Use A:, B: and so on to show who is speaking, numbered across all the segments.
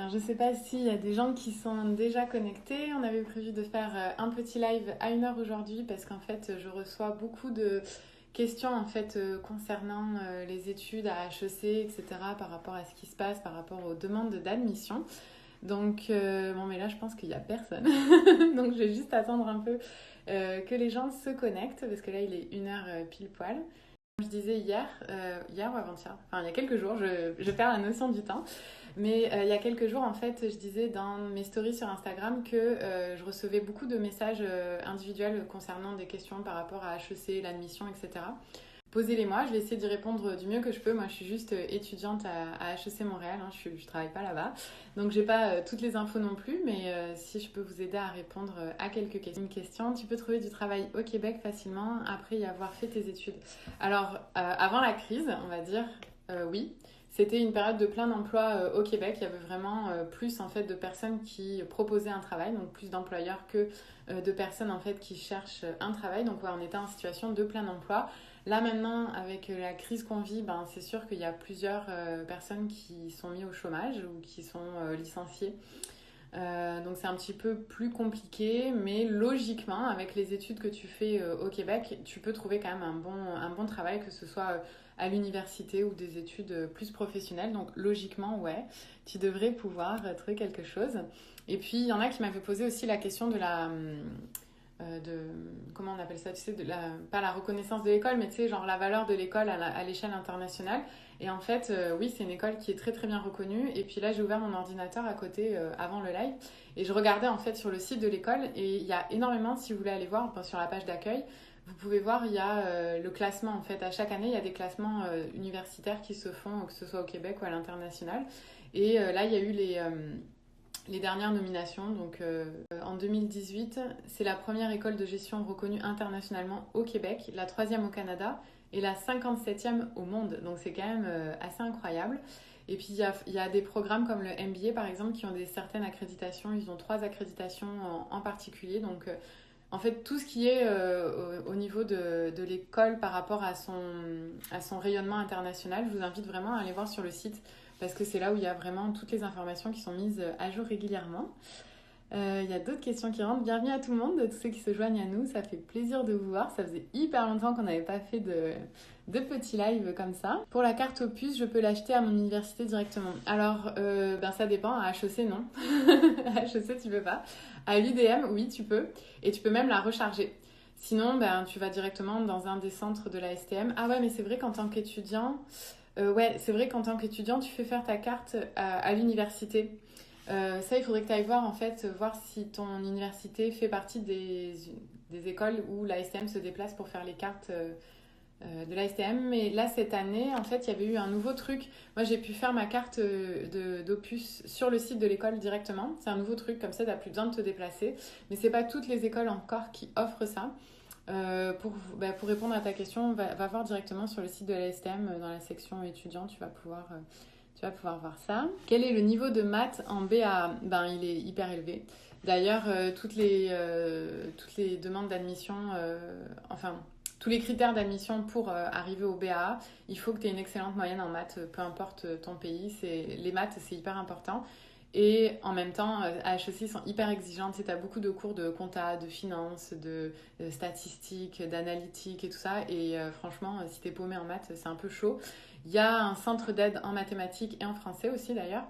A: Alors, je ne sais pas s'il y a des gens qui sont déjà connectés. On avait prévu de faire un petit live à 1 heure aujourd'hui parce qu'en fait, je reçois beaucoup de questions en fait, concernant les études à HEC, etc. par rapport à ce qui se passe, par rapport aux demandes d'admission. Donc, bon, mais là, je pense qu'il n'y a personne. Donc, je vais juste attendre un peu que les gens se connectent parce que là, il est 1 heure pile poil. Je disais hier ou avant-hier, enfin il y a quelques jours, je perds la notion du temps, mais il y a quelques jours en fait, je disais dans mes stories sur Instagram que je recevais beaucoup de messages individuels concernant des questions par rapport à HEC, l'admission, etc. Posez-les-moi, je vais essayer d'y répondre du mieux que je peux. Moi, je suis juste étudiante à HEC Montréal, hein, je travaille pas là-bas. Donc, j'ai pas toutes les infos non plus, mais si je peux vous aider à répondre à quelques questions. Une question, tu peux trouver du travail au Québec facilement après y avoir fait tes études? Alors, avant la crise, on va dire, oui. C'était une période de plein d'emplois au Québec. Il y avait vraiment plus en fait de personnes qui proposaient un travail, donc plus d'employeurs que de personnes en fait qui cherchent un travail. Donc, ouais, on était en situation de plein d'emplois. Là maintenant, avec la crise qu'on vit, ben, c'est sûr qu'il y a plusieurs personnes qui sont mises au chômage ou qui sont licenciées. Donc c'est un petit peu plus compliqué, mais logiquement, avec les études que tu fais au Québec, tu peux trouver quand même un bon travail, que ce soit à l'université ou des études plus professionnelles. Donc logiquement, ouais, tu devrais pouvoir trouver quelque chose. Et puis, il y en a qui m'avaient posé aussi la question de comment on appelle ça, tu sais, pas la reconnaissance de l'école, mais tu sais, genre la valeur de l'école à l'échelle internationale. Et en fait, oui, c'est une école qui est très très bien reconnue. Et puis là, j'ai ouvert mon ordinateur à côté avant le live et je regardais en fait sur le site de l'école et il y a énormément, si vous voulez aller voir, enfin, sur la page d'accueil, vous pouvez voir, il y a le classement en fait. À chaque année, il y a des classements universitaires qui se font, que ce soit au Québec ou à l'international. Et là, il y a eu les dernières nominations. Donc, en 2018, c'est la première école de gestion reconnue internationalement au Québec, la 3e au Canada et la 57e au monde. Donc, c'est quand même assez incroyable. Et puis, il y a des programmes comme le MBA, par exemple, qui ont certaines accréditations. Ils ont 3 accréditations en particulier. Donc, en fait, tout ce qui est au niveau de l'école par rapport à son rayonnement international, je vous invite vraiment à aller voir sur le site parce que c'est là où il y a vraiment toutes les informations qui sont mises à jour régulièrement. Il y a d'autres questions qui rentrent. Bienvenue à tout le monde, tous ceux qui se joignent à nous. Ça fait plaisir de vous voir. Ça faisait hyper longtemps qu'on n'avait pas fait de petits lives comme ça. Pour la carte opus, je peux l'acheter à mon université directement. Alors, ben ça dépend. À HEC, non. À HEC, tu peux pas. À l'UDM, oui, tu peux. Et tu peux même la recharger. Sinon, ben, tu vas directement dans un des centres de la STM. Ah ouais, mais c'est vrai qu'en tant qu'étudiant, ouais, c'est vrai qu'en tant qu'étudiant, tu fais faire ta carte à l'université. Ça, il faudrait que tu ailles voir, en fait, voir si ton université fait partie des écoles où la STM se déplace pour faire les cartes de la STM. Mais là, cette année, en fait, il y avait eu un nouveau truc. Moi, j'ai pu faire ma carte d'opus sur le site de l'école directement. C'est un nouveau truc, comme ça, tu n'as plus besoin de te déplacer. Mais ce n'est pas toutes les écoles encore qui offrent ça. Pour répondre à ta question, va voir directement sur le site de la STM dans la section étudiants, tu vas pouvoir voir ça. Quel est le niveau de maths en BA? Ben, il est hyper élevé. D'ailleurs, toutes les demandes d'admission, enfin, tous les critères d'admission pour arriver au BA, il faut que tu aies une excellente moyenne en maths, peu importe ton pays. Les maths, c'est hyper important. Et en même temps, à HEC, ils sont hyper exigeants. Tu sais, as beaucoup de cours de compta, de finance, de statistiques, d'analytique et tout ça. Et franchement, si t'es paumé en maths, c'est un peu chaud. Il y a un centre d'aide en mathématiques et en français aussi d'ailleurs.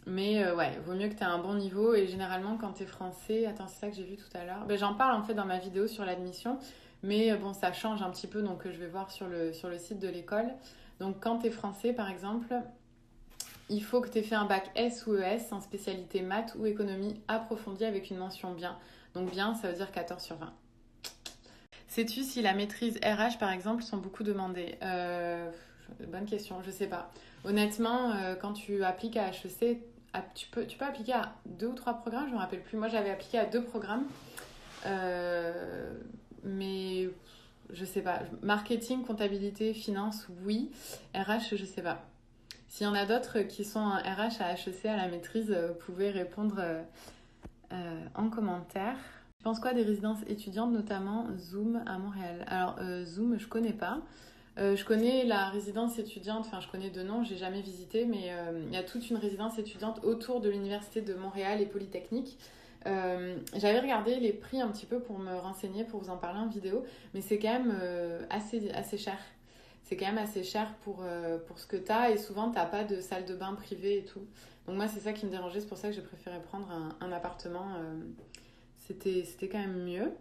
A: Mais ouais, vaut mieux que tu aies un bon niveau. Et généralement, quand tu es français, attends, c'est ça que j'ai vu tout à l'heure. Ben, j'en parle en fait dans ma vidéo sur l'admission. Mais bon, ça change un petit peu. Donc, je vais voir sur le site de l'école. Donc, quand tu es français, par exemple, il faut que tu aies fait un bac S ou ES en spécialité maths ou économie approfondie avec une mention bien. Donc, bien, ça veut dire 14 sur 20. Sais-tu si la maîtrise RH, par exemple, sont beaucoup demandées? Bonne question, je sais pas. Honnêtement, quand tu appliques à HEC, tu peux appliquer à 2 ou 3 programmes, je me rappelle plus. Moi, j'avais appliqué à 2 programmes, mais je sais pas. Marketing, comptabilité, finance, oui. RH, je sais pas. S'il y en a d'autres qui sont en RH à HEC à la maîtrise, vous pouvez répondre en commentaire. Tu penses quoi des résidences étudiantes, notamment Zoom à Montréal? Alors, Zoom, je connais pas. Je connais la résidence étudiante, enfin je connais de nom, j'ai jamais visité, mais il y a toute une résidence étudiante autour de l'université de Montréal et Polytechnique. J'avais regardé les prix un petit peu pour me renseigner, pour vous en parler en vidéo, mais c'est quand même assez cher. C'est quand même assez cher pour ce que t'as et souvent t'as pas de salle de bain privée et tout. Donc moi c'est ça qui me dérangeait, c'est pour ça que j'ai préféré prendre un appartement. C'était quand même mieux.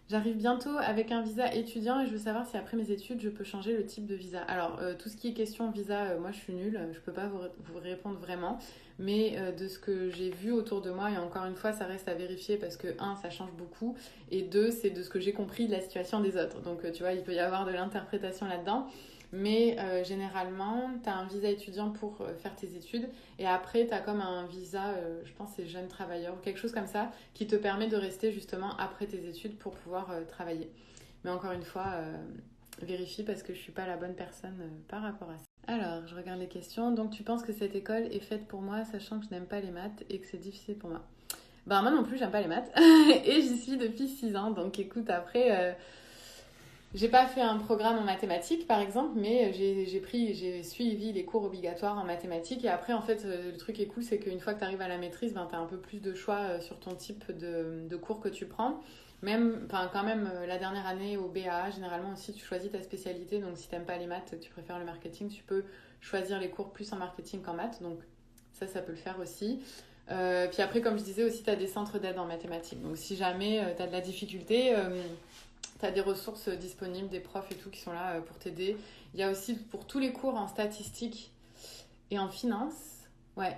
A: J'arrive bientôt avec un visa étudiant et je veux savoir si après mes études je peux changer le type de visa. Alors tout ce qui est question visa, moi je suis nulle, je peux pas vous répondre vraiment. Mais de ce que j'ai vu autour de moi, et encore une fois ça reste à vérifier parce que un, ça change beaucoup, et deux, c'est de ce que j'ai compris de la situation des autres. Donc tu vois, il peut y avoir de l'interprétation là-dedans. Mais généralement, tu as un visa étudiant pour faire tes études et après, tu as comme un visa, je pense c'est jeune travailleur ou quelque chose comme ça, qui te permet de rester justement après tes études pour pouvoir travailler. Mais encore une fois, vérifie parce que je suis pas la bonne personne par rapport à ça. Alors, je regarde les questions. Donc, tu penses que cette école est faite pour moi, sachant que je n'aime pas les maths et que c'est difficile pour moi? Ben, moi non plus, j'aime pas les maths. Et j'y suis depuis 6 ans. Donc, écoute, après, j'ai pas fait un programme en mathématiques, par exemple, mais j'ai suivi les cours obligatoires en mathématiques. Et après, en fait, le truc qui est cool, c'est qu'une fois que tu arrives à la maîtrise, ben, tu as un peu plus de choix sur ton type de cours que tu prends. Même, enfin, quand même, la dernière année au BA, généralement aussi, tu choisis ta spécialité. Donc, si t'aimes pas les maths, tu préfères le marketing, tu peux choisir les cours plus en marketing qu'en maths. Donc, ça peut le faire aussi. Puis après, comme je disais aussi, tu as des centres d'aide en mathématiques. Donc, si jamais tu as de la difficulté, tu as des ressources disponibles, des profs et tout qui sont là pour t'aider. Il y a aussi pour tous les cours en statistique et en finance. Ouais,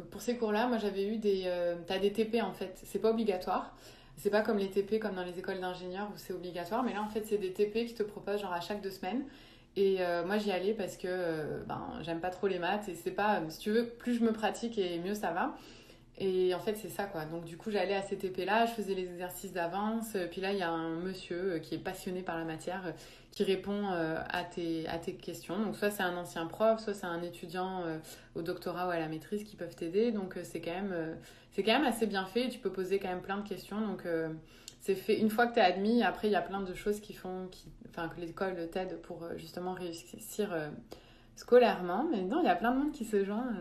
A: pour ces cours-là, moi j'avais eu t'as des TP en fait. C'est pas obligatoire. C'est pas comme les TP comme dans les écoles d'ingénieurs où c'est obligatoire. Mais là en fait, c'est des TP qui te proposent genre à chaque 2 semaines. Et moi j'y allais parce que j'aime pas trop les maths. Et c'est pas, si tu veux, plus je me pratique et mieux ça va. Et en fait, c'est ça quoi. Donc, du coup, j'allais à ces TP-là, je faisais les exercices d'avance. Puis là, il y a un monsieur qui est passionné par la matière qui répond à tes questions. Donc, soit c'est un ancien prof, soit c'est un étudiant au doctorat ou à la maîtrise qui peuvent t'aider. Donc, c'est quand même assez bien fait. Tu peux poser quand même plein de questions. Donc, c'est fait une fois que tu es admis. Après, il y a plein de choses que l'école t'aide pour justement réussir scolairement. Mais non, il y a plein de monde qui se joint.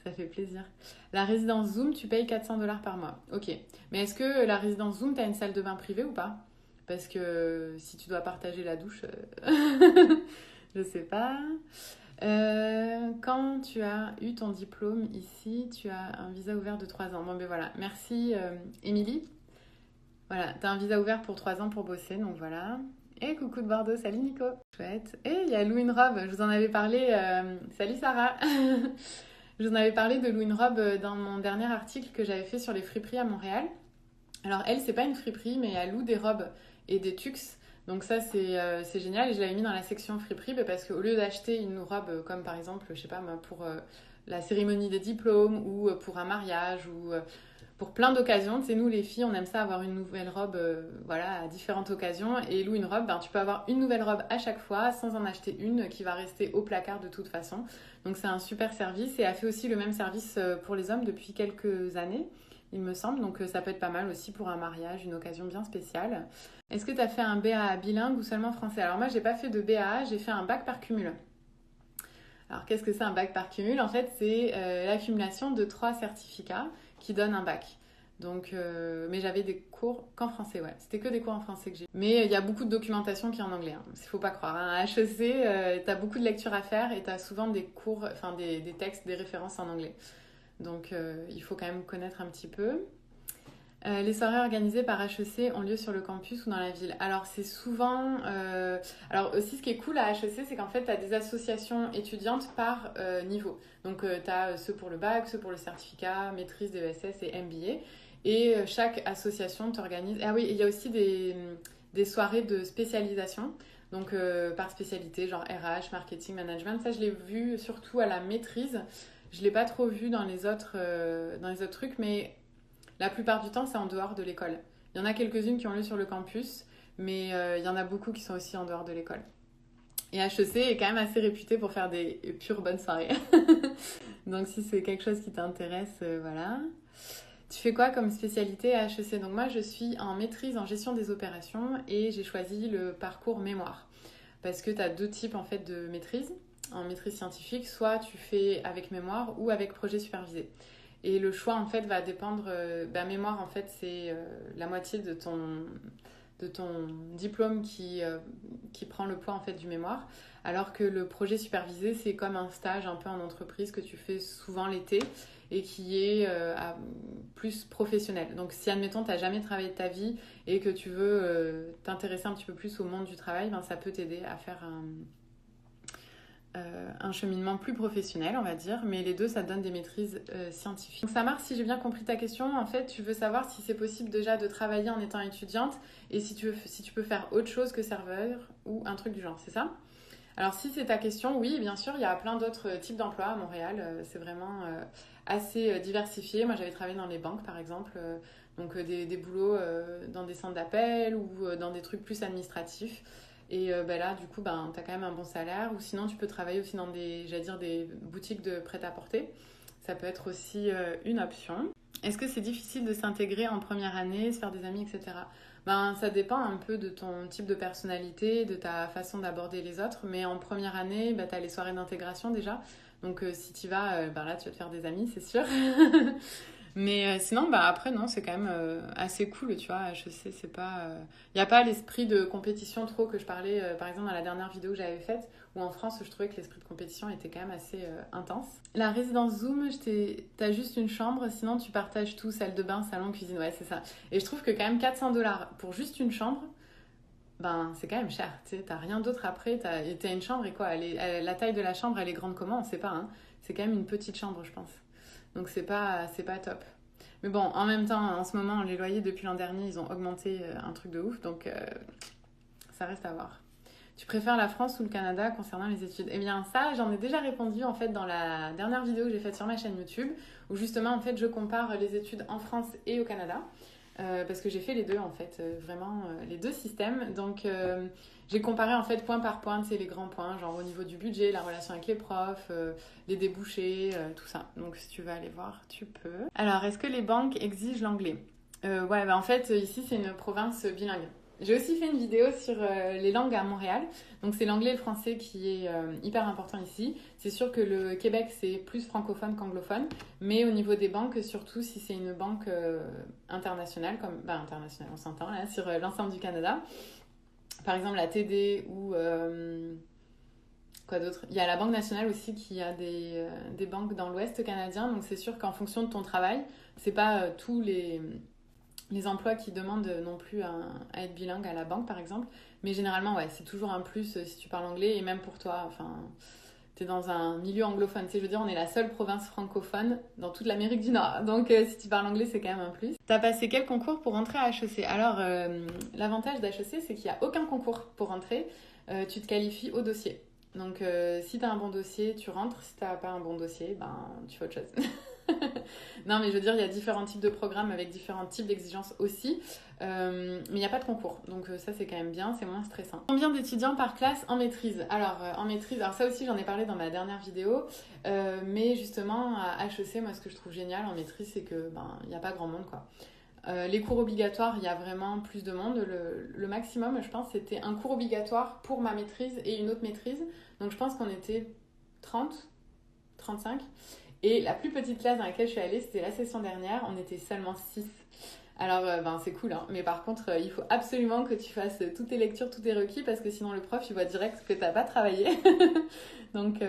A: Ça fait plaisir. La résidence Zoom, tu payes 400 $ par mois. Ok. Mais est-ce que la résidence Zoom, t'as une salle de bain privée ou pas? Parce que si tu dois partager la douche, je sais pas. Quand tu as eu ton diplôme ici, tu as un visa ouvert de 3 ans. Bon, ben voilà. Merci, Émilie. Voilà, t'as un visa ouvert pour 3 ans pour bosser, donc voilà. Et coucou de Bordeaux, salut Nico. Chouette. Et il y a Lou une robe, je vous en avais parlé. Salut Sarah. Je vous en avais parlé de Lou une robe dans mon dernier article que j'avais fait sur les friperies à Montréal. Alors elle, c'est pas une friperie, mais elle loue des robes et des tucs. Donc ça, c'est génial. Et je l'avais mis dans la section friperie parce qu'au lieu d'acheter une robe comme par exemple, je sais pas moi, pour la cérémonie des diplômes ou pour un mariage ou pour plein d'occasions, tu sais, nous les filles, on aime ça avoir une nouvelle robe voilà, à différentes occasions. Et loue une robe, tu peux avoir une nouvelle robe à chaque fois sans en acheter une qui va rester au placard de toute façon. Donc c'est un super service et elle fait aussi le même service pour les hommes depuis quelques années, il me semble. Donc ça peut être pas mal aussi pour un mariage, une occasion bien spéciale. Est-ce que tu as fait un BAA bilingue ou seulement français? Alors moi, j'ai pas fait de BAA, j'ai fait un bac par cumul. Alors qu'est-ce que c'est un bac par cumul? En fait, c'est l'accumulation de 3 certificats qui donnent un bac. Donc, mais j'avais des cours qu'en français, ouais. C'était que des cours en français que j'ai. Mais il y a beaucoup de documentation qui est en anglais, hein. Il faut pas croire. À HEC, t'as beaucoup de lectures à faire et t'as souvent des cours, enfin des textes, des références en anglais. Donc, il faut quand même connaître un petit peu. Les soirées organisées par HEC ont lieu sur le campus ou dans la ville. Alors c'est souvent... Alors aussi ce qui est cool à HEC, c'est qu'en fait tu as des associations étudiantes par niveau. Donc tu as ceux pour le bac, ceux pour le certificat, maîtrise DESS et MBA. Et chaque association t'organise... Ah oui, il y a aussi des soirées de spécialisation. Donc par spécialité, genre RH, marketing, management. Ça je l'ai vu surtout à la maîtrise. Je ne l'ai pas trop vu dans les autres trucs, mais... La plupart du temps, c'est en dehors de l'école. Il y en a quelques-unes qui ont lieu sur le campus, mais il y en a beaucoup qui sont aussi en dehors de l'école. Et HEC est quand même assez réputé pour faire des pures bonnes soirées. Donc si c'est quelque chose qui t'intéresse, voilà. Tu fais quoi comme spécialité à HEC? Donc moi, je suis en maîtrise en gestion des opérations et j'ai choisi le parcours mémoire. parce que tu as deux types en fait de maîtrise. En maîtrise scientifique, soit tu fais avec mémoire ou avec projet supervisé. Et le choix en fait va dépendre. Mémoire en fait c'est la moitié de ton diplôme qui prend le poids en fait du mémoire, alors que le projet supervisé c'est comme un stage un peu en entreprise que tu fais souvent l'été et qui est plus professionnel. Donc si admettons tu n'as jamais travaillé de ta vie et que tu veux t'intéresser un petit peu plus au monde du travail, ça peut t'aider à faire un cheminement plus professionnel, on va dire, mais les deux, ça donne des maîtrises scientifiques. Donc Samar, si j'ai bien compris ta question, en fait, tu veux savoir si c'est possible déjà de travailler en étant étudiante et si tu peux faire autre chose que serveur ou un truc du genre, c'est ça? Alors si c'est ta question, oui, bien sûr, il y a plein d'autres types d'emplois à Montréal, c'est vraiment assez diversifié. Moi, j'avais travaillé dans les banques, par exemple, donc des boulots dans des centres d'appel ou dans des trucs plus administratifs. Et là, du coup, tu as quand même un bon salaire. Ou sinon, tu peux travailler aussi dans des boutiques de prêt-à-porter. Ça peut être aussi une option. Est-ce que c'est difficile de s'intégrer en première année, se faire des amis, etc. Ça dépend un peu de ton type de personnalité, de ta façon d'aborder les autres. Mais en première année, tu as les soirées d'intégration déjà. Donc si tu y vas, là, tu vas te faire des amis, c'est sûr. Mais sinon, après, non, c'est quand même assez cool, tu vois. HEC, c'est pas... Il n'y a pas l'esprit de compétition trop que je parlais, par exemple, dans la dernière vidéo que j'avais faite, où en France, je trouvais que l'esprit de compétition était quand même assez intense. La résidence Zoom, t'as juste une chambre, sinon tu partages tout, salle de bain, salon, cuisine, ouais, c'est ça. Et je trouve que quand même 400$ pour juste une chambre, c'est quand même cher, tu sais, t'as rien d'autre après, t'as une chambre et quoi, la taille de la chambre, elle est grande comment, on sait pas, hein. C'est quand même une petite chambre, je pense. Donc c'est pas top. Mais bon, en même temps, en ce moment, les loyers depuis l'an dernier, ils ont augmenté un truc de ouf, donc ça reste à voir. Tu préfères la France ou le Canada concernant les études? Eh bien ça, j'en ai déjà répondu en fait dans la dernière vidéo que j'ai faite sur ma chaîne YouTube, où justement en fait je compare les études en France et au Canada. Parce que j'ai fait les deux en fait, vraiment les deux systèmes. Donc j'ai comparé en fait point par point, tu sais, les grands points, genre au niveau du budget, la relation avec les profs, les débouchés, tout ça. Donc si tu veux aller voir, tu peux. Alors, est-ce que les banques exigent l'anglais? Ouais, en fait ici c'est une province bilingue. J'ai aussi fait une vidéo sur les langues à Montréal. Donc c'est l'anglais et le français qui est hyper important ici. C'est sûr que le Québec c'est plus francophone qu'anglophone, mais au niveau des banques, surtout si c'est une banque internationale, internationale on s'entend là, sur l'ensemble du Canada. Par exemple la TD ou quoi d'autre? Il y a la Banque nationale aussi qui a des banques dans l'Ouest canadien. Donc c'est sûr qu'en fonction de ton travail, c'est pas tous les emplois qui demandent non plus à être bilingue à la banque par exemple, mais généralement ouais, c'est toujours un plus si tu parles anglais, et même pour toi, t'es dans un milieu anglophone, tu sais, je veux dire, on est la seule province francophone dans toute l'Amérique du Nord, donc si tu parles anglais c'est quand même un plus. T'as passé quel concours pour rentrer à HEC? Alors l'avantage d'HEC c'est qu'il n'y a aucun concours pour rentrer, tu te qualifies au dossier. Donc si t'as un bon dossier tu rentres, si t'as pas un bon dossier tu fais autre chose. Non, mais je veux dire, il y a différents types de programmes avec différents types d'exigences aussi. Mais il n'y a pas de concours. Donc ça, c'est quand même bien, c'est moins stressant. Combien d'étudiants par classe en maîtrise? Alors, en maîtrise, alors ça aussi, j'en ai parlé dans ma dernière vidéo. Mais justement, à HEC, moi, ce que je trouve génial en maîtrise, c'est que il n'y a pas grand monde, quoi. Les cours obligatoires, il y a vraiment plus de monde. Le maximum, je pense, c'était un cours obligatoire pour ma maîtrise et une autre maîtrise. Donc je pense qu'on était 30, 35. Et la plus petite classe dans laquelle je suis allée, c'était la session dernière, on était seulement 6. Alors, c'est cool, hein. Mais par contre, il faut absolument que tu fasses toutes tes lectures, tous tes requis, parce que sinon le prof, il voit direct que t'as pas travaillé. Donc,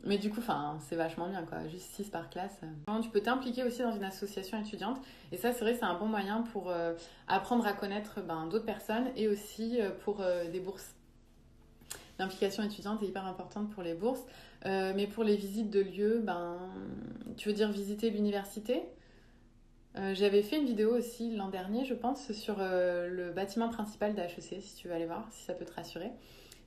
A: mais du coup, c'est vachement bien, quoi. Juste 6 par classe. Tu peux t'impliquer aussi dans une association étudiante. Et ça, c'est vrai, c'est un bon moyen pour apprendre à connaître d'autres personnes et aussi pour des bourses. L'implication étudiante est hyper importante pour les bourses. Mais pour les visites de lieux, tu veux dire visiter l'université? J'avais fait une vidéo aussi l'an dernier, je pense, sur le bâtiment principal d'HEC, si tu veux aller voir, si ça peut te rassurer.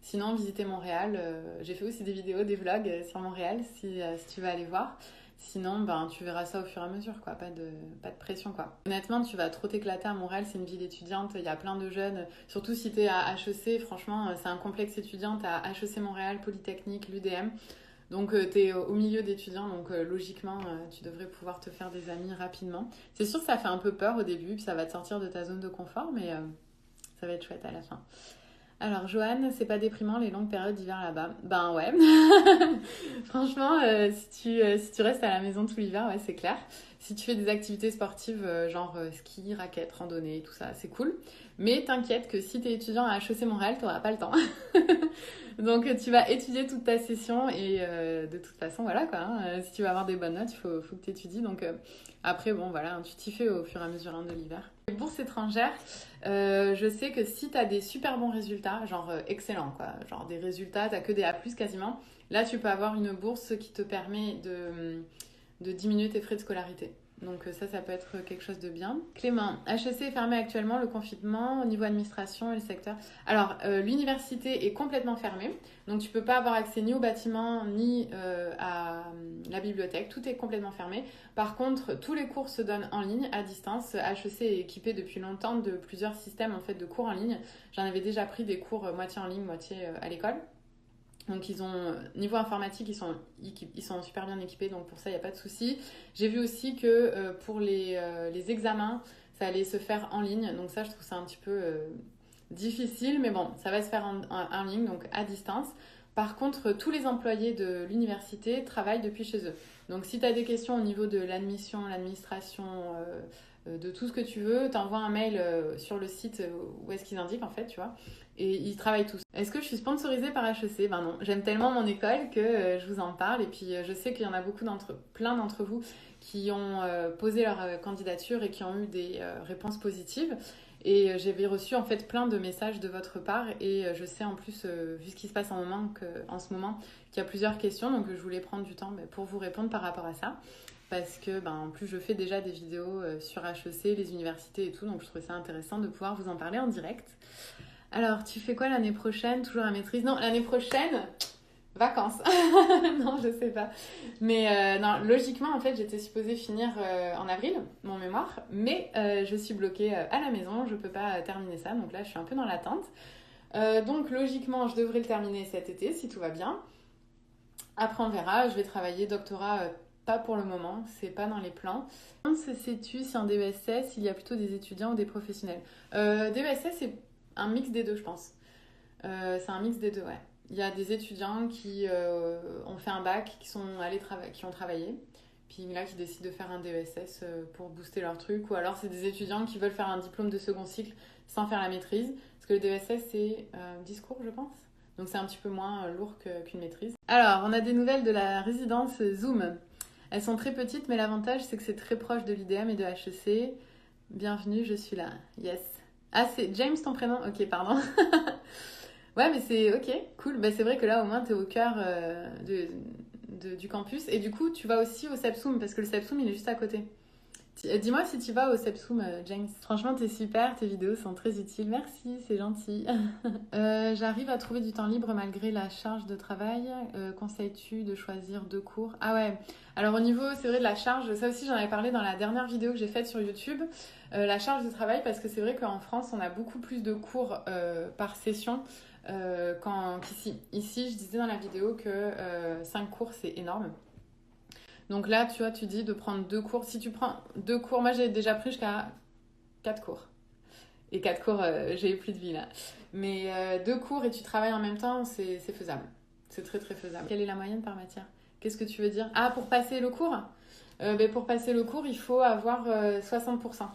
A: Sinon, visiter Montréal. J'ai fait aussi des vidéos, des vlogs sur Montréal, si tu veux aller voir. Sinon, tu verras ça au fur et à mesure, quoi. Pas de pression, quoi. Honnêtement, tu vas trop t'éclater à Montréal, c'est une ville étudiante, il y a plein de jeunes. Surtout si t'es à HEC, franchement, c'est un complexe étudiant. T'as HEC Montréal, Polytechnique, l'UDM. Donc t'es au milieu d'étudiants, donc logiquement tu devrais pouvoir te faire des amis rapidement. C'est sûr que ça fait un peu peur au début, puis ça va te sortir de ta zone de confort, mais ça va être chouette à la fin. Alors, Joanne, c'est pas déprimant les longues périodes d'hiver là-bas? Ben ouais. Franchement, si tu restes à la maison tout l'hiver, ouais, c'est clair. Si tu fais des activités sportives, genre ski, raquettes, randonnée, tout ça, c'est cool. Mais t'inquiète que si t'es étudiant à HEC Montréal, t'auras pas le temps. Donc, tu vas étudier toute ta session et de toute façon, voilà quoi. Si tu veux avoir des bonnes notes, faut que tu étudies. Donc, après, bon, voilà, tu t'y fais au fur et à mesure de l'hiver. Les bourses étrangères, je sais que si tu as des super bons résultats, genre excellent quoi, genre des résultats, tu n'as que des A+, quasiment, là tu peux avoir une bourse qui te permet de diminuer tes frais de scolarité. Donc ça peut être quelque chose de bien. Clément, HEC est fermé actuellement, le confinement au niveau administration et le secteur. Alors, l'université est complètement fermée, donc tu peux pas avoir accès ni au bâtiment ni à la bibliothèque, tout est complètement fermé. Par contre, tous les cours se donnent en ligne, à distance. HEC est équipé depuis longtemps de plusieurs systèmes en fait, de cours en ligne. J'en avais déjà pris des cours moitié en ligne, moitié à l'école. Donc ils ont, niveau informatique, ils sont super bien équipés, donc pour ça, il n'y a pas de souci. J'ai vu aussi que pour les examens, ça allait se faire en ligne. Donc ça, je trouve ça un petit peu difficile, mais bon, ça va se faire en ligne, donc à distance. Par contre, tous les employés de l'université travaillent depuis chez eux. Donc si tu as des questions au niveau de l'admission, l'administration, de tout ce que tu veux, t'envoies un mail sur le site où est-ce qu'ils indiquent en fait, tu vois. Et ils travaillent tous. Est-ce que je suis sponsorisée par HEC? Ben non, j'aime tellement mon école que je vous en parle. Et puis je sais qu'il y en a plein d'entre vous qui ont posé leur candidature et qui ont eu des réponses positives. Et j'avais reçu en fait plein de messages de votre part. Et je sais en plus, vu ce qui se passe en ce moment, qu'il y a plusieurs questions. Donc je voulais prendre du temps pour vous répondre par rapport à ça. Parce que en plus je fais déjà des vidéos sur HEC, les universités et tout. Donc je trouvais ça intéressant de pouvoir vous en parler en direct. Alors, tu fais quoi l'année prochaine? Toujours la maîtrise? Non, l'année prochaine, vacances. Non, je sais pas. Mais non, logiquement, en fait, j'étais supposée finir en avril mon mémoire, mais je suis bloquée à la maison, je peux pas terminer ça, donc là, je suis un peu dans l'attente. Donc, logiquement, je devrais le terminer cet été, si tout va bien. Après, on verra, je vais travailler doctorat, pas pour le moment, c'est pas dans les plans. Sais-tu si en DESS, il y a plutôt des étudiants ou des professionnels? DESS, c'est un mix des deux, je pense. C'est un mix des deux, ouais. Il y a des étudiants qui ont fait un bac, qui ont travaillé, puis là qui décident de faire un DESS pour booster leur truc, ou alors c'est des étudiants qui veulent faire un diplôme de second cycle sans faire la maîtrise, parce que le DESS c'est 10 cours, je pense. Donc c'est un petit peu moins lourd qu'une maîtrise. Alors, on a des nouvelles de la résidence Zoom. Elles sont très petites, mais l'avantage c'est que c'est très proche de l'IDM et de HEC. Bienvenue, je suis là. Yes. Ah, c'est James ton prénom? Ok, pardon. Ouais, mais c'est ok, cool. Bah, c'est vrai que là, au moins, t'es au cœur du campus. Et du coup, tu vas aussi au Sepsum, parce que le Sepsum, il est juste à côté. Dis-moi si tu vas au Sepsum, James. Franchement, t'es super, tes vidéos sont très utiles. Merci, c'est gentil. J'arrive à trouver du temps libre malgré la charge de travail. Conseilles-tu de choisir 2 cours? Ah ouais, alors au niveau, c'est vrai, de la charge, ça aussi j'en avais parlé dans la dernière vidéo que j'ai faite sur YouTube. La charge de travail, parce que c'est vrai qu'en France, on a beaucoup plus de cours par session qu'ici. Ici, je disais dans la vidéo que 5 cours, c'est énorme. Donc là, tu vois, tu dis de prendre 2 cours. Si tu prends 2 cours, moi j'ai déjà pris jusqu'à 4 cours. Et 4 cours, j'ai plus de vie là. Mais 2 cours et tu travailles en même temps, c'est faisable. C'est très très faisable. Quelle est la moyenne par matière? Qu'est-ce que tu veux dire? Ah, pour passer le cours? Pour passer le cours, il faut avoir 60%.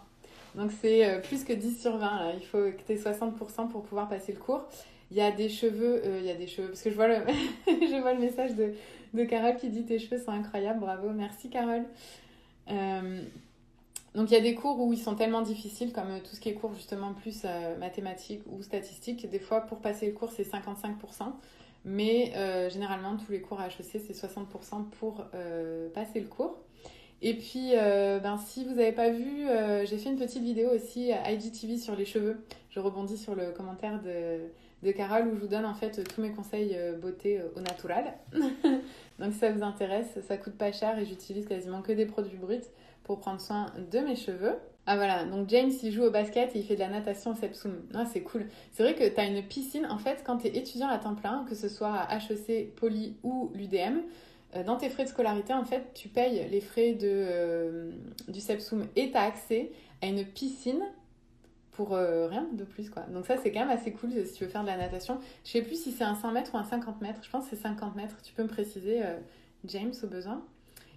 A: Donc c'est plus que 10 sur 20 là. Il faut que tu aies 60% pour pouvoir passer le cours. Il y a des cheveux, parce que je vois je vois le message de Carole qui dit tes cheveux sont incroyables, bravo, merci Carole. Donc il y a des cours où ils sont tellement difficiles, comme tout ce qui est cours justement plus mathématiques ou statistiques. Des fois pour passer le cours c'est 55%, mais généralement tous les cours à HEC c'est 60% pour passer le cours. Et puis, si vous n'avez pas vu, j'ai fait une petite vidéo aussi à IGTV sur les cheveux. Je rebondis sur le commentaire de Carole où je vous donne en fait tous mes conseils beauté au naturel. Donc si ça vous intéresse, ça coûte pas cher et j'utilise quasiment que des produits bruts pour prendre soin de mes cheveux. Ah voilà, donc James il joue au basket et il fait de la natation au Sepsum. Ah, c'est cool. C'est vrai que tu as une piscine, en fait, quand tu es étudiant à temps plein, que ce soit à HEC, Poly ou l'UDM, dans tes frais de scolarité, en fait, tu payes les frais du Sepsum et tu as accès à une piscine pour rien de plus, quoi. Donc ça, c'est quand même assez cool si tu veux faire de la natation. Je sais plus si c'est un 100 mètres ou un 50 mètres. Je pense que c'est 50 mètres. Tu peux me préciser, James, au besoin.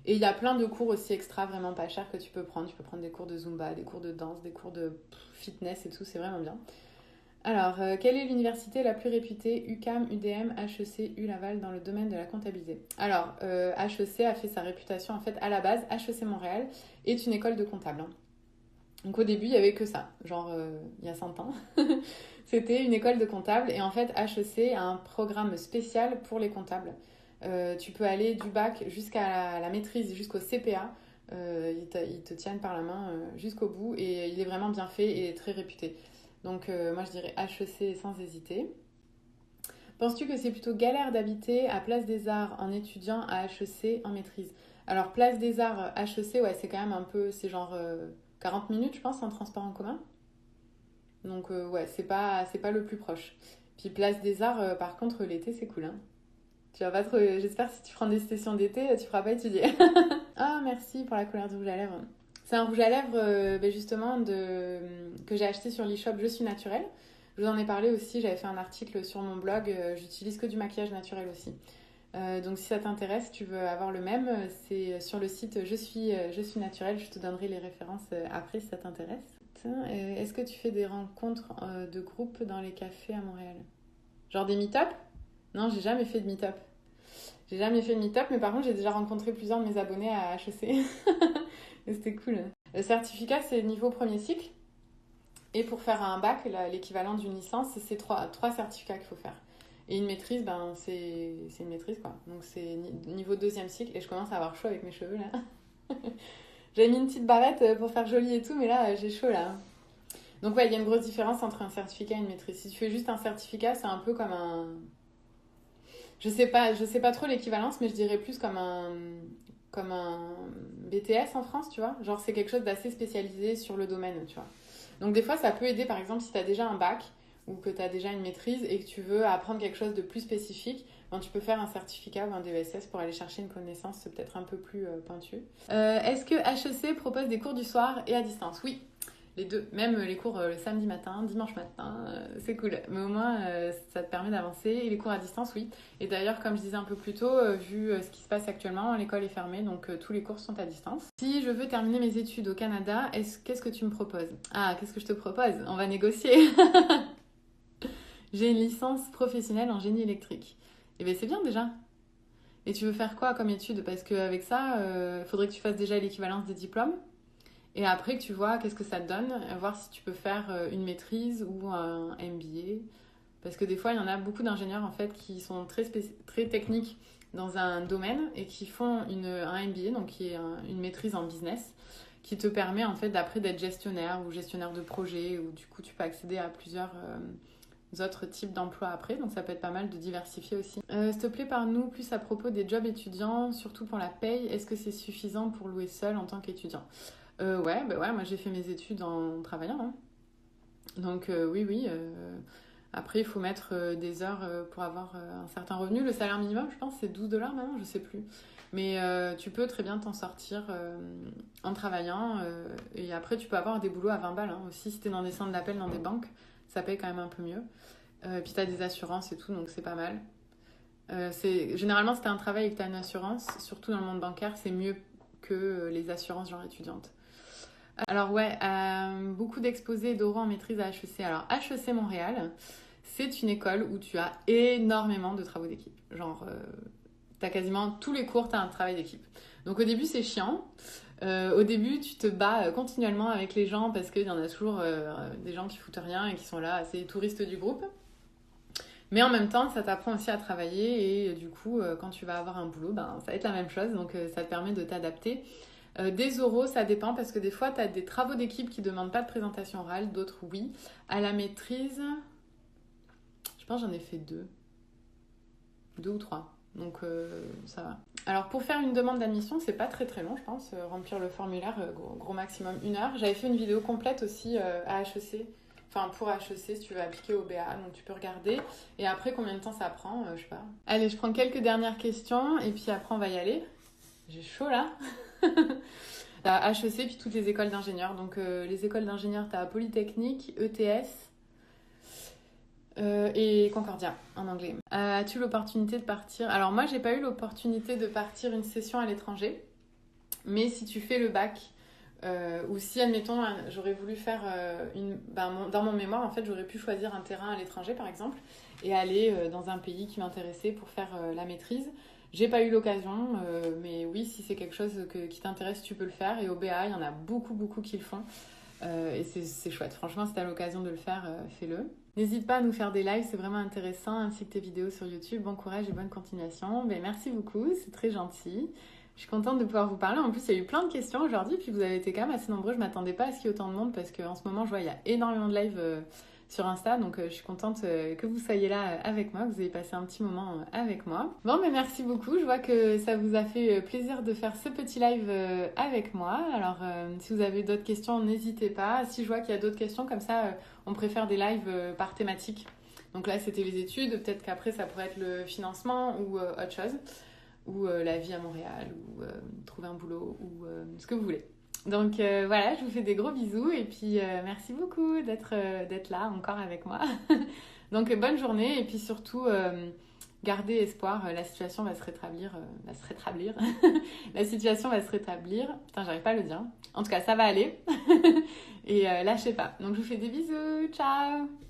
A: Et il y a plein de cours aussi extra, vraiment pas chers que tu peux prendre. Tu peux prendre des cours de Zumba, des cours de danse, des cours de fitness et tout. C'est vraiment bien. Alors, quelle est l'université la plus réputée? UQAM, UDM, HEC, ULaval dans le domaine de la comptabilité. Alors, HEC a fait sa réputation, en fait, à la base, HEC Montréal est une école de comptables. Hein. Donc au début, il n'y avait que ça, genre il y a 100 ans. C'était une école de comptables et en fait, HEC a un programme spécial pour les comptables. Tu peux aller du bac jusqu'à la maîtrise, jusqu'au CPA. Ils te tiennent par la main jusqu'au bout et il est vraiment bien fait et très réputé. Donc moi je dirais HEC sans hésiter. Penses-tu que c'est plutôt galère d'habiter à Place des Arts en étudiant à HEC en maîtrise? Alors Place des Arts, HEC, ouais, c'est quand même un peu, c'est genre 40 minutes je pense en transport en commun. Donc ouais, c'est pas le plus proche. Puis Place des Arts, par contre l'été c'est cool, hein. Tu vas pas trop... J'espère que si tu prends des sessions d'été, tu feras pas étudier. Ah, merci pour la couleur du rouge à lèvres. C'est un rouge à lèvres justement que j'ai acheté sur l'e-shop Je suis naturelle. Je vous en ai parlé aussi, j'avais fait un article sur mon blog. J'utilise que du maquillage naturel aussi. Donc si ça t'intéresse, tu veux avoir le même, c'est sur le site Je suis naturelle. Je te donnerai les références après si ça t'intéresse. Est-ce que tu fais des rencontres de groupe dans les cafés à Montréal? Genre des meet-up? Non, j'ai jamais fait de meet-up. J'ai jamais fait de meet-up, mais par contre, j'ai déjà rencontré plusieurs de mes abonnés à HEC. Et c'était cool. Le certificat, c'est niveau premier cycle. Et pour faire un bac, l'équivalent d'une licence, c'est trois certificats qu'il faut faire. Et une maîtrise, ben, c'est une maîtrise, quoi. Donc, c'est niveau deuxième cycle. Et je commence à avoir chaud avec mes cheveux, là. J'avais mis une petite barrette pour faire joli et tout, mais là, j'ai chaud, là. Donc, ouais, il y a une grosse différence entre un certificat et une maîtrise. Si tu fais juste un certificat, c'est un peu comme un... Je sais pas trop l'équivalence, mais je dirais plus comme un BTS en France, tu vois. Genre, c'est quelque chose d'assez spécialisé sur le domaine, tu vois. Donc, des fois, ça peut aider, par exemple, si tu as déjà un bac ou que tu as déjà une maîtrise et que tu veux apprendre quelque chose de plus spécifique, ben, tu peux faire un certificat ou un DESS pour aller chercher une connaissance peut-être un peu plus pointue. Est-ce que HEC propose des cours du soir et à distance? Oui. Les deux, même les cours le samedi matin, dimanche matin, c'est cool. Mais au moins, ça te permet d'avancer. Et les cours à distance, oui. Et d'ailleurs, comme je disais un peu plus tôt, vu ce qui se passe actuellement, l'école est fermée, donc tous les cours sont à distance. Si je veux terminer mes études au Canada, qu'est-ce que tu me proposes? Ah, qu'est-ce que je te propose? On va négocier. J'ai une licence professionnelle en génie électrique. Eh bien, c'est bien déjà. Et tu veux faire quoi comme études? Parce qu'avec ça, il faudrait que tu fasses déjà l'équivalence des diplômes. Et après, que tu vois qu'est-ce que ça te donne, voir si tu peux faire une maîtrise ou un MBA. Parce que des fois, il y en a beaucoup d'ingénieurs en fait qui sont très techniques dans un domaine et qui font un MBA, donc qui est une maîtrise en business, qui te permet en fait d'après d'être gestionnaire ou gestionnaire de projet, ou du coup tu peux accéder à plusieurs autres types d'emplois après, donc ça peut être pas mal de diversifier aussi. S'il te plaît, parle-nous plus à propos des jobs étudiants, surtout pour la paye. Est-ce que c'est suffisant pour louer seul en tant qu'étudiant? Ouais, moi j'ai fait mes études en travaillant. Hein. Donc oui. Après, il faut mettre des heures pour avoir un certain revenu. Le salaire minimum, je pense, c'est 12 dollars maintenant, je sais plus. Mais tu peux très bien t'en sortir en travaillant. Et après, tu peux avoir des boulots à 20 balles hein, aussi. Si t'es dans des centres d'appel, dans des banques, ça paye quand même un peu mieux. Puis t'as des assurances et tout, donc c'est pas mal. Généralement, si t'as un travail et que t'as une assurance, surtout dans le monde bancaire, c'est mieux que les assurances genre étudiantes. Alors ouais, beaucoup d'exposés d'oraux en maîtrise à HEC. Alors HEC Montréal, c'est une école où tu as énormément de travaux d'équipe. Genre, t'as quasiment tous les cours, t'as un travail d'équipe. Donc au début, c'est chiant. Au début, tu te bats continuellement avec les gens parce qu'il y en a toujours des gens qui foutent rien et qui sont là, c'est les touristes du groupe. Mais en même temps, ça t'apprend aussi à travailler et du coup, quand tu vas avoir un boulot, ben, ça va être la même chose. Donc ça te permet de t'adapter. Des oraux, ça dépend parce que des fois, tu as des travaux d'équipe qui ne demandent pas de présentation orale, d'autres oui. À la maîtrise, je pense que j'en ai fait deux ou trois. Donc ça va. Alors pour faire une demande d'admission, c'est pas très très long, je pense. Remplir le formulaire, gros maximum 1 heure. J'avais fait une vidéo complète aussi à HEC. Enfin, pour HEC, si tu veux appliquer au BA, donc tu peux regarder. Et après, combien de temps ça prend, je sais pas. Allez, je prends quelques dernières questions et puis après, on va y aller. J'ai chaud là. T'as HEC puis toutes les écoles d'ingénieurs. Donc les écoles d'ingénieurs, t'as Polytechnique, ETS et Concordia en anglais. As-tu l'opportunité de partir? Alors moi, j'ai pas eu l'opportunité de partir une session à l'étranger. Mais si tu fais le bac, ou si, admettons, j'aurais voulu faire dans mon mémoire, en fait, j'aurais pu choisir un terrain à l'étranger, par exemple, et aller dans un pays qui m'intéressait pour faire la maîtrise. J'ai pas eu l'occasion, mais oui, si c'est quelque chose qui t'intéresse, tu peux le faire. Et au BA, il y en a beaucoup, beaucoup qui le font. Et c'est chouette. Franchement, si tu as l'occasion de le faire, fais-le. N'hésite pas à nous faire des lives, c'est vraiment intéressant, ainsi que tes vidéos sur YouTube. Bon courage et bonne continuation. Merci beaucoup, c'est très gentil. Je suis contente de pouvoir vous parler. En plus, il y a eu plein de questions aujourd'hui, puis vous avez été quand même assez nombreux. Je ne m'attendais pas à ce qu'il y ait autant de monde parce qu'en ce moment, je vois qu'il y a énormément de lives sur Insta. Donc, je suis contente que vous soyez là avec moi, que vous ayez passé un petit moment avec moi. Bon, mais merci beaucoup. Je vois que ça vous a fait plaisir de faire ce petit live avec moi. Alors, si vous avez d'autres questions, n'hésitez pas. Si je vois qu'il y a d'autres questions, comme ça, on préfère des lives par thématique. Donc là, c'était les études. Peut-être qu'après, ça pourrait être le financement ou autre chose. Ou la vie à Montréal, ou trouver un boulot, ou ce que vous voulez. Donc voilà, je vous fais des gros bisous et puis merci beaucoup d'être là encore avec moi. Donc bonne journée et puis surtout gardez espoir, la situation va se rétablir. La situation va se rétablir. Putain, j'arrive pas à le dire. En tout cas, ça va aller. Et lâchez pas. Donc je vous fais des bisous, ciao!